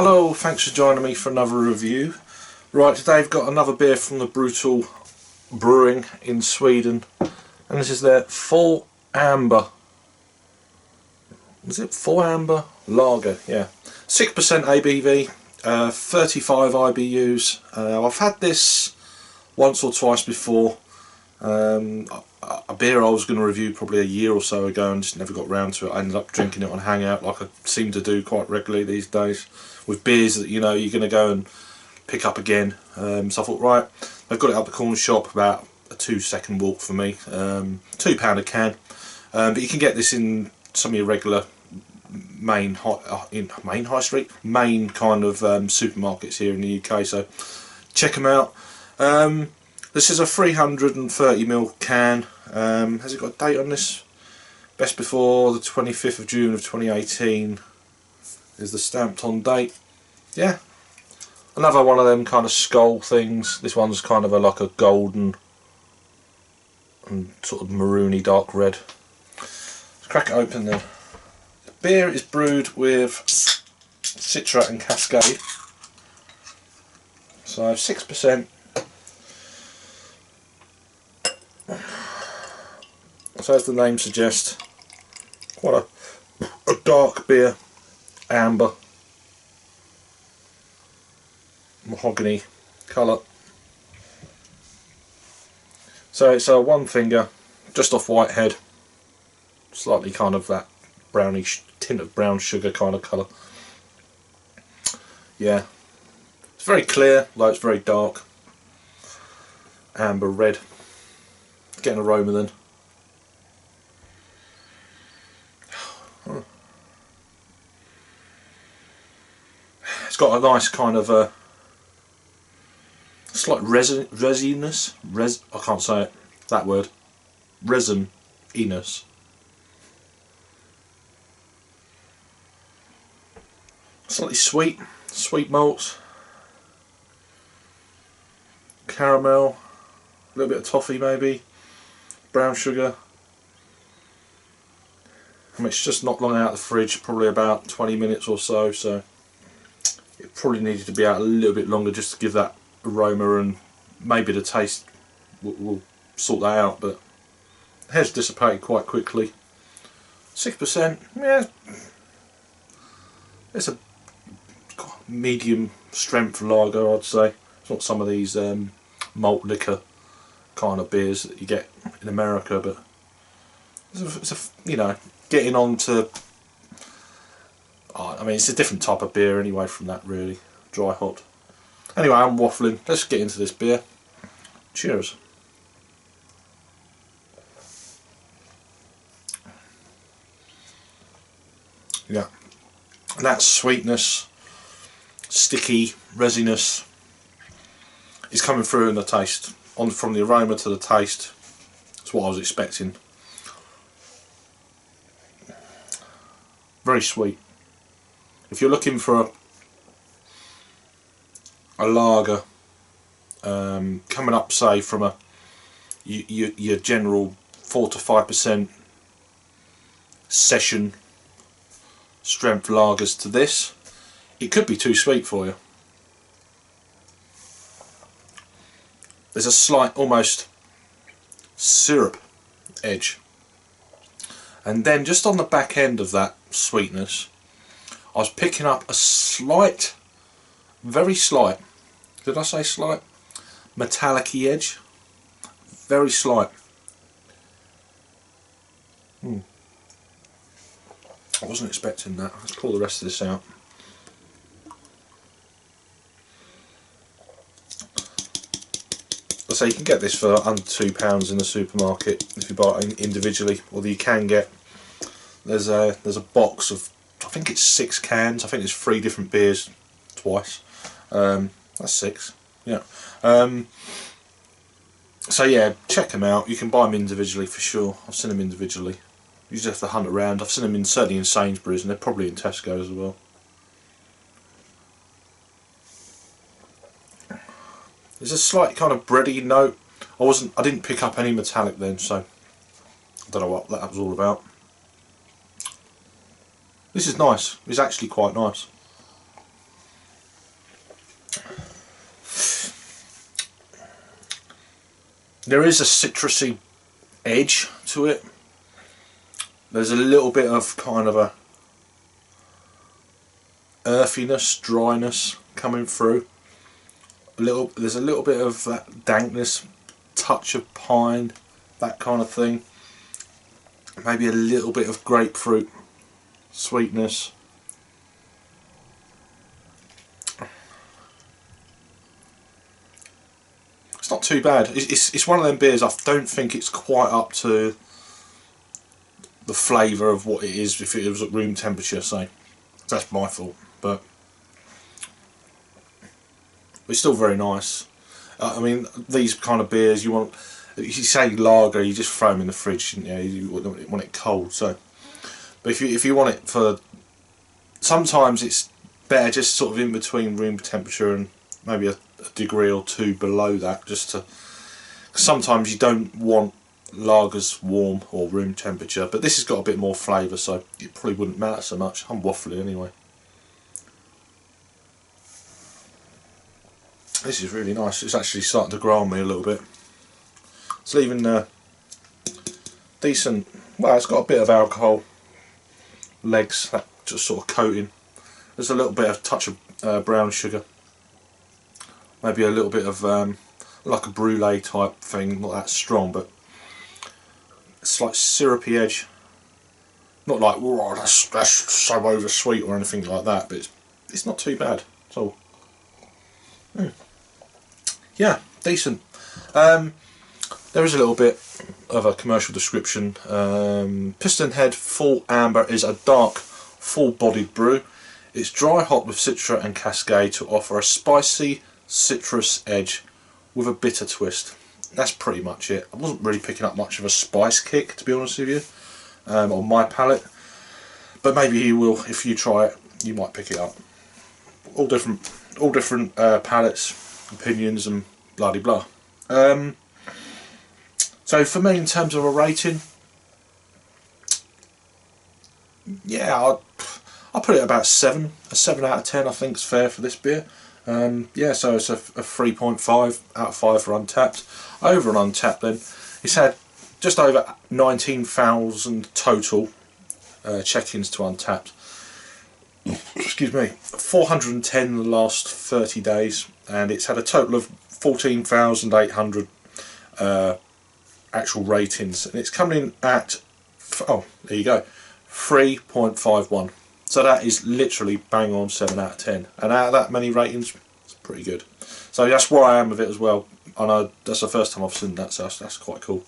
Hello, thanks for joining me for another review. Right, today I've got another beer from the Brutal Brewing in Sweden, and this is their full amber. Is it full amber lager? Yeah, 6% ABV, 35 IBUs. I've had this once or twice before. A beer I was going to review probably a year or so ago and just never got round to it. I ended up drinking it on Hangout like I seem to do quite regularly these days with beers that you know you're going to go and pick up again. So I thought, right, I've got it up the corner shop, about a 2-second walk for me, £2 a can, but you can get this in some of your regular main kind of supermarkets here in the UK, so check them out. This is a 330ml can. Has it got a date on this? Best before the 25th of June of 2018 is the stamped on date. Yeah, another one of them kind of skull things. This one's kind of like a golden and sort of maroony dark red. Let's crack it open then. The beer is brewed with Citra and Cascade, so 6%. So as the name suggests, quite a dark beer, amber, mahogany colour. So it's a one finger, just off white head, slightly kind of that brownish tint of brown sugar kind of colour. Yeah, it's very clear, though it's very dark, amber red. Get an aroma then. It's got a nice kind of slight resininess. I can't say it, that word. Resininess. Slightly sweet malts, caramel, a little bit of toffee maybe, brown sugar. I mean, it's just not long out of the fridge, probably about 20 minutes or so, so it probably needed to be out a little bit longer just to give that aroma, and maybe the taste will sort that out, but it has dissipated quite quickly. 6%, yeah, it's a medium strength lager, I'd say. It's not some of these malt liquor kind of beers that you get in America, but it's a you know, getting on to, I mean, it's a different type of beer anyway from that, really. Dry hop. Anyway, I'm waffling. Let's get into this beer. Cheers. Yeah. And that sweetness, sticky resiness is coming through in the taste. From the aroma to the taste, that's what I was expecting. Very sweet. If you're looking for a lager, coming up, say, from your general 4 to 5% session strength lagers to this, it could be too sweet for you. There's a slight, almost syrup edge, and then just on the back end of that sweetness, I was picking up a slight, very slight, did I say slight? Metallic-y edge. Very slight. I wasn't expecting that. Let's pour the rest of this out. So you can get this for under £2 in the supermarket if you buy it individually, or you can get, there's a box of, I think it's 6 cans. I think there's 3 different beers twice. That's 6. Yeah. So yeah, check them out. You can buy them individually for sure. I've seen them individually. You just have to hunt around. I've seen them certainly in Sainsbury's, and they're probably in Tesco as well. There's a slight kind of bready note. I didn't pick up any metallic then, so I don't know what that was all about. This is nice. It's actually quite nice. There is a citrusy edge to it. There's a little bit of kind of a earthiness, dryness coming through. There's a little bit of that dankness, touch of pine, that kind of thing. Maybe a little bit of grapefruit sweetness. It's not too bad. It's one of them beers, I don't think it's quite up to the flavour of what it is if it was at room temperature, so that's my fault, but it's still very nice. I mean, these kind of beers, you say lager, you just throw them in the fridge, you want it cold, so. But if you want it for, sometimes it's better just sort of in between room temperature and maybe a degree or two below that, just to, sometimes you don't want lagers warm or room temperature, but this has got a bit more flavour, so it probably wouldn't matter so much. I'm waffling anyway. This is really nice. It's actually starting to grow on me a little bit. It's leaving decent, well, it's got a bit of alcohol legs, that just sort of coating. There's a little bit of touch of brown sugar, maybe a little bit of like a brulee type thing, not that strong, but it's like syrupy edge. Not like, whoa, that's so over sweet or anything like that, but it's not too bad at all. Yeah, decent. There is a little bit of a commercial description. Pistonhead Full Amber is a dark, full-bodied brew. It's dry hop with Citra and Cascade to offer a spicy citrus edge with a bitter twist. That's pretty much it. I wasn't really picking up much of a spice kick, to be honest with you, on my palate. But maybe you will, if you try it, you might pick it up. All different palates, opinions, and blah de blah. So for me, in terms of a rating, yeah, I'll put it about 7. A 7 out of 10 I think is fair for this beer. Yeah, so it's a 3.5 out of 5 for Untapped. Over on Untapped then, it's had just over 19,000 total check-ins to Untapped. Excuse me, 410 in the last 30 days, and it's had a total of 14,800 actual ratings, and it's coming in at, oh, there you go, 3.51. So that is literally bang on 7 out of 10, and out of that many ratings, it's pretty good. So that's where I am with it as well. I know that's the first time I've seen that, so that's quite cool.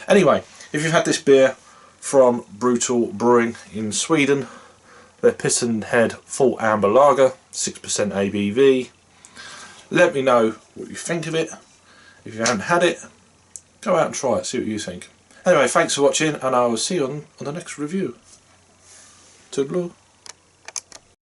Anyway, if you've had this beer from Brutal Brewing in Sweden, their Pistonhead Full Amber Lager, 6% ABV, let me know what you think of it. If you haven't had it, go out and try it, see what you think. Anyway, thanks for watching, and I will see you on the next review. Toodaloo.